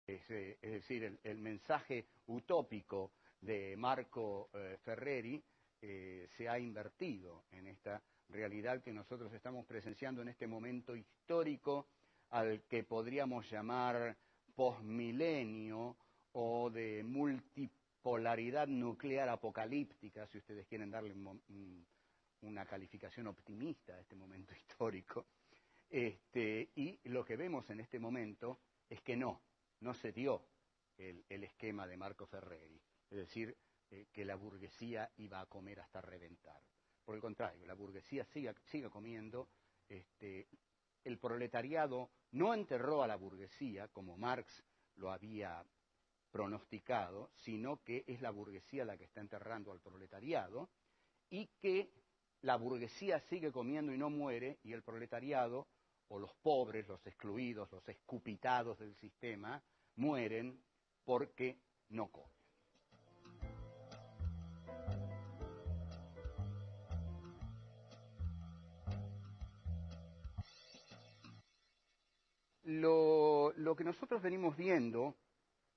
Es decir, el mensaje utópico de Marco Ferreri se ha invertido en esta realidad que nosotros estamos presenciando en este momento histórico al que podríamos llamar posmilenio o de multipolaridad nuclear apocalíptica, si ustedes quieren darle una calificación optimista a este momento histórico. Y lo que vemos en este momento es que no se dio el esquema de Marco Ferreri, es decir, que la burguesía iba a comer hasta reventar. Por el contrario, la burguesía sigue comiendo, el proletariado no enterró a la burguesía, como Marx lo había pronosticado, sino que es la burguesía la que está enterrando al proletariado, y que la burguesía sigue comiendo y no muere, y el proletariado, o los pobres, los excluidos, los escupitados del sistema, mueren porque no comen. Lo que nosotros venimos viendo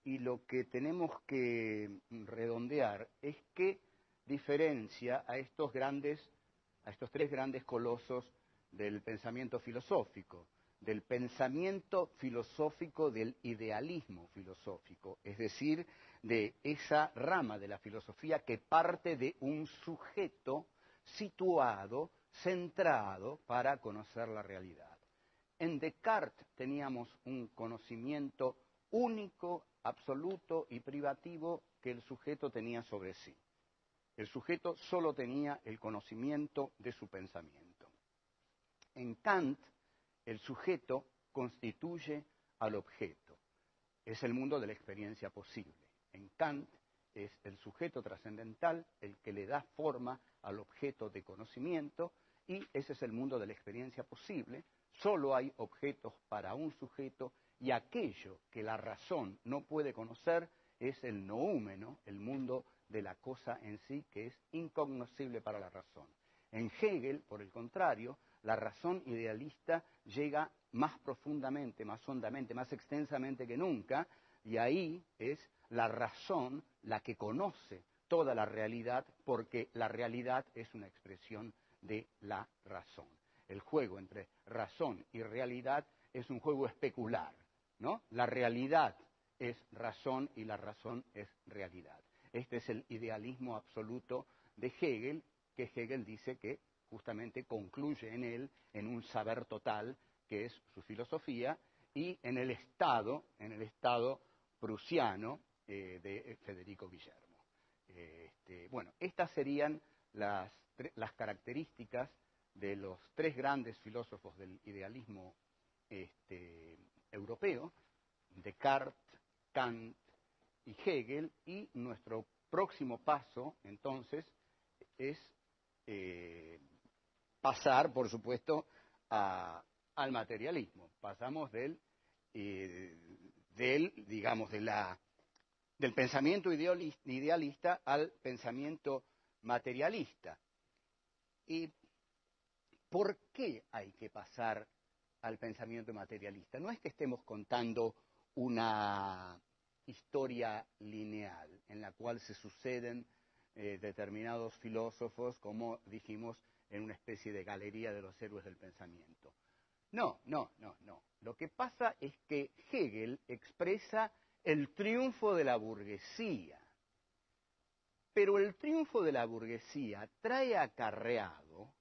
y lo que tenemos que redondear es qué diferencia a estos tres grandes colosos del pensamiento filosófico, del idealismo filosófico, es decir, de esa rama de la filosofía que parte de un sujeto situado, centrado para conocer la realidad. En Descartes teníamos un conocimiento único, absoluto y privativo que el sujeto tenía sobre sí. El sujeto solo tenía el conocimiento de su pensamiento. En Kant, el sujeto constituye al objeto. Es el mundo de la experiencia posible. En Kant es el sujeto trascendental el que le da forma al objeto de conocimiento, y ese es el mundo de la experiencia posible. Solo hay objetos para un sujeto, y aquello que la razón no puede conocer es el noúmeno, el mundo de la cosa en sí, que es incognoscible para la razón. En Hegel, por el contrario, la razón idealista llega más profundamente, más hondamente, más extensamente que nunca, y ahí es la razón la que conoce toda la realidad, porque la realidad es una expresión de la razón. El juego entre razón y realidad es un juego especular, ¿no? La realidad es razón y la razón es realidad. Este es el idealismo absoluto de Hegel, que Hegel dice que justamente concluye en él, en un saber total, que es su filosofía, y en el estado prusiano de Federico Guillermo. Bueno, estas serían las características de los tres grandes filósofos del idealismo europeo: Descartes, Kant y Hegel, y nuestro próximo paso, entonces, es pasar, por supuesto, al materialismo. Pasamos del pensamiento idealista al pensamiento materialista. ¿Y por qué hay que pasar al pensamiento materialista? No es que estemos contando una historia lineal en la cual se suceden determinados filósofos, como dijimos, en una especie de galería de los héroes del pensamiento. No. Lo que pasa es que Hegel expresa el triunfo de la burguesía. Pero el triunfo de la burguesía trae acarreado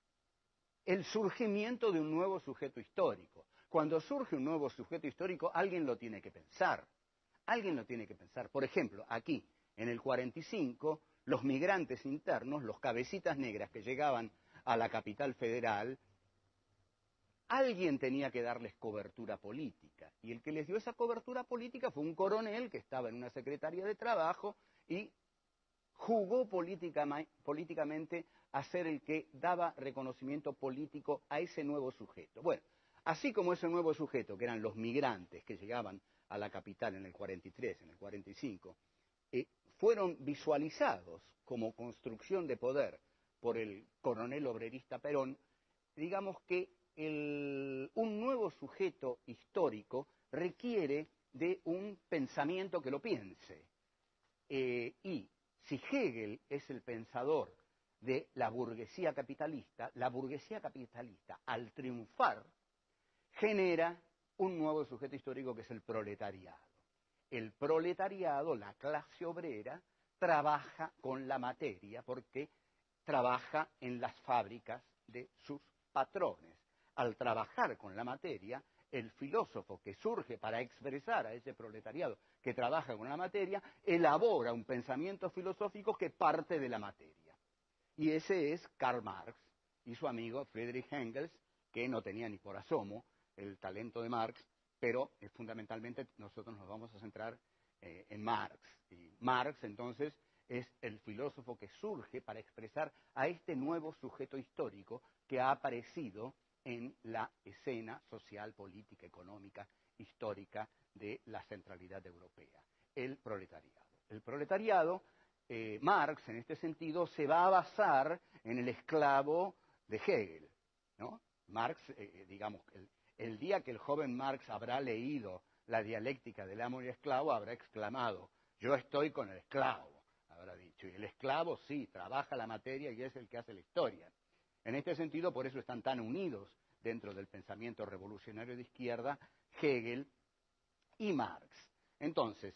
el surgimiento de un nuevo sujeto histórico. Cuando surge un nuevo sujeto histórico, alguien lo tiene que pensar. Alguien lo tiene que pensar. Por ejemplo, aquí, en el 45, los migrantes internos, los cabecitas negras que llegaban a la capital federal, alguien tenía que darles cobertura política. Y el que les dio esa cobertura política fue un coronel que estaba en una secretaría de trabajo y jugó políticamente a ser el que daba reconocimiento político a ese nuevo sujeto. Bueno, así como ese nuevo sujeto, que eran los migrantes que llegaban a la capital en el 43, en el 45, fueron visualizados como construcción de poder por el coronel obrerista Perón, digamos que un nuevo sujeto histórico requiere de un pensamiento que lo piense. Y si Hegel es el pensador de la burguesía capitalista al triunfar genera un nuevo sujeto histórico que es el proletariado. El proletariado, la clase obrera, trabaja con la materia porque trabaja en las fábricas de sus patrones. Al trabajar con la materia, el filósofo que surge para expresar a ese proletariado que trabaja con la materia, elabora un pensamiento filosófico que parte de la materia. Y ese es Karl Marx y su amigo Friedrich Engels, que no tenía ni por asomo el talento de Marx, pero fundamentalmente nosotros nos vamos a centrar en Marx. Y Marx, entonces, es el filósofo que surge para expresar a este nuevo sujeto histórico que ha aparecido en la escena social, política, económica, histórica de la centralidad europea, el proletariado. El proletariado, Marx, en este sentido, se va a basar en el esclavo de Hegel, ¿no? Marx, digamos, el día que el joven Marx habrá leído la dialéctica del amo y esclavo, habrá exclamado, yo estoy con el esclavo, habrá dicho, y el esclavo sí, trabaja la materia y es el que hace la historia. En este sentido, por eso están tan unidos dentro del pensamiento revolucionario de izquierda, Hegel y Marx. Entonces,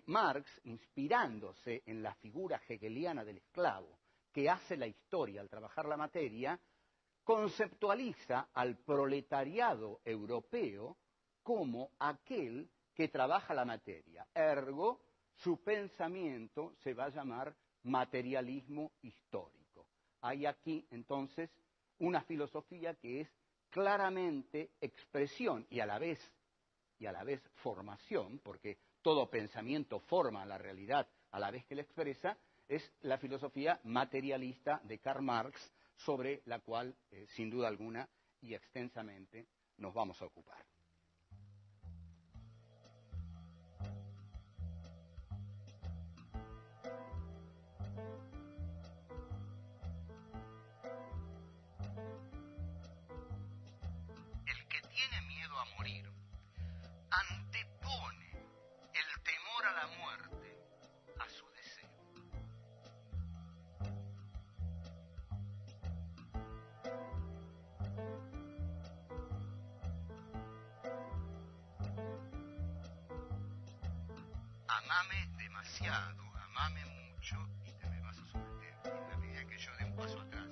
Marx, inspirándose en la figura hegeliana del esclavo, que hace la historia al trabajar la materia, conceptualiza al proletariado europeo como aquel que trabaja la materia. Ergo, su pensamiento se va a llamar materialismo histórico. Hay aquí, entonces, una filosofía que es claramente expresión y a la vez formación, porque todo pensamiento forma la realidad a la vez que la expresa, es la filosofía materialista de Karl Marx, sobre la cual, sin duda alguna y extensamente, nos vamos a ocupar. El que tiene miedo a morir antepone el temor a la muerte a su deseo. Amame demasiado, amame mucho y te me vas a someter. En la medida que yo dé un paso atrás